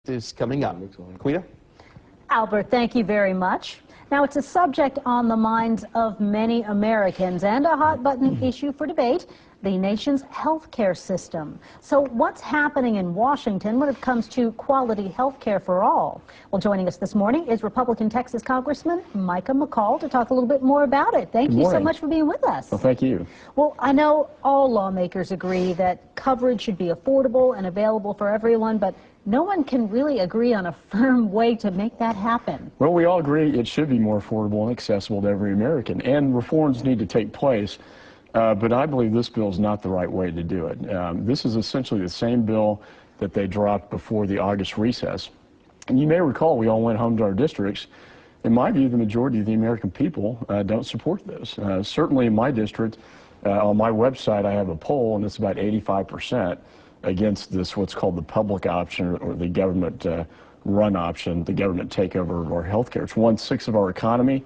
Is coming up. Quita? Albert, thank you very much. Now, it's a subject on the minds of many Americans and a hot-button issue for debate, the nation's health care system. So what's happening in Washington when it comes to quality health care for all? Well, joining us this morning is Republican Texas Congressman McCaul to talk a little bit more about it. Thank you so much for being with us. Well, thank you. Well, I know all lawmakers agree that coverage should be affordable and available for everyone, but no one can really agree on a firm way to make that happen. Well, we all agree it should be more affordable and accessible to every American, and reforms need to take place. But I believe this bill is not the right way to do it. This is essentially the same bill that they dropped before the August recess. And you may recall we all went home to our districts. In my view, the majority of the American people don't support this. Certainly in my district, on my website, I have a poll, and it's about 85% against this, what's called the public option or the government run option, the government takeover of our health care. It's 1/6 of our economy.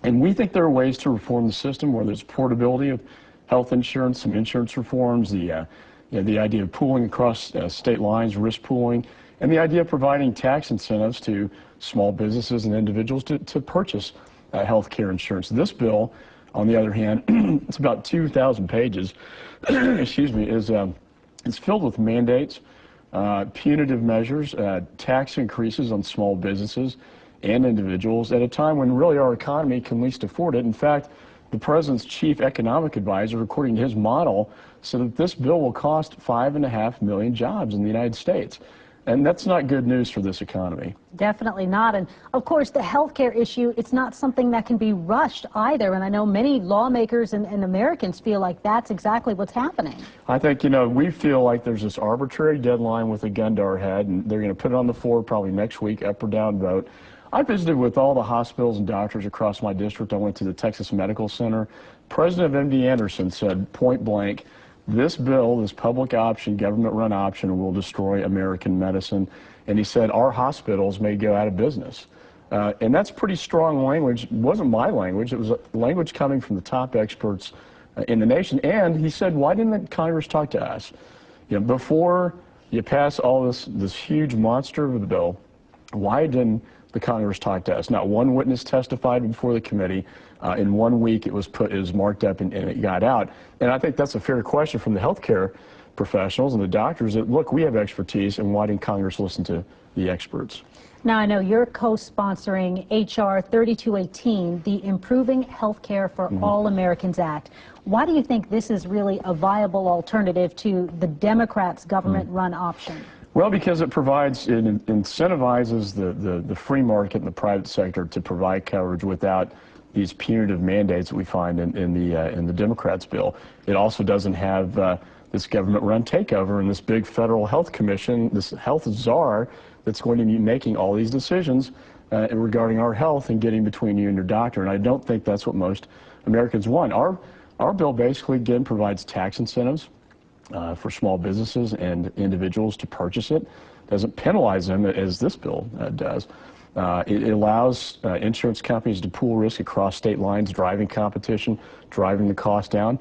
And we think there are ways to reform the system, where there's portability of health insurance, some insurance reforms, the idea of pooling across state lines, risk pooling, and the idea of providing tax incentives to small businesses and individuals to purchase health care insurance. This bill, on the other hand, it's about 2,000 pages, excuse me, it's filled with mandates, punitive measures, tax increases on small businesses and individuals at a time when really our economy can least afford it. In fact, the president's chief economic advisor, according to his model, said that this bill will cost 5.5 million jobs in the United States. And that's not good news for this economy. Definitely not. And of course, the health care issue, it's not something that can be rushed either. And I know many lawmakers and Americans feel like that's exactly what's happening. I think, we feel like there's this arbitrary deadline with a gun to our head, and they're going to put it on the floor probably next week, up or down vote. I visited with all the hospitals and doctors across my district. I went to the Texas Medical Center. President of MD Anderson said point blank, this bill, this public option, government-run option, will destroy American medicine. And he said our hospitals may go out of business. And that's pretty strong language. It wasn't my language. It was language coming from the top experts in the nation. And he said, why didn't Congress talk to us? Before you pass all this huge monster of the bill, why didn't the Congress talk to us? Not one witness testified before the committee. In 1 week, it was marked up and it got out. And I think that's a fair question from the healthcare professionals and the doctors that, look, we have expertise, and why didn't Congress listen to the experts? Now, I know you're co-sponsoring H.R. 3218, the Improving Health Care for All Americans Act. Why do you think this is really a viable alternative to the Democrats' government-run option? Well, because it incentivizes the free market and the private sector to provide coverage without these punitive mandates that we find in the Democrats' bill. It also doesn't have this government-run takeover and this big federal health commission, this health czar that's going to be making all these decisions regarding our health and getting between you and your doctor. And I don't think that's what most Americans want. Our bill basically, again, provides tax incentives for small businesses and individuals to purchase it. Doesn't penalize them as this bill does. It allows insurance companies to pool risk across state lines, driving competition, driving the cost down.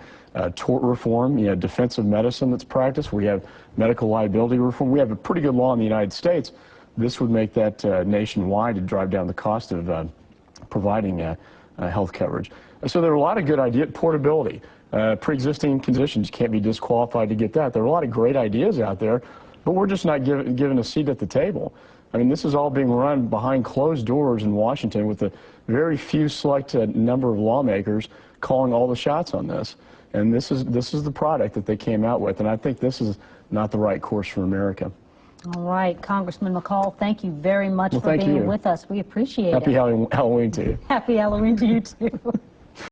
Tort reform, defensive medicine that's practiced. We have medical liability reform. We have a pretty good law in the United States. This would make that nationwide to drive down the cost of providing health coverage. So there are a lot of good ideas. Portability. Pre-existing conditions, can't be disqualified to get that. There are a lot of great ideas out there, but we're just not given a seat at the table. I mean, this is all being run behind closed doors in Washington with a very few select number of lawmakers calling all the shots on this. And this is the product that they came out with, and I think this is not the right course for America. All right, Congressman McCaul, thank you very much for being with us. We appreciate it. Happy Halloween to you. Happy Halloween to you, too.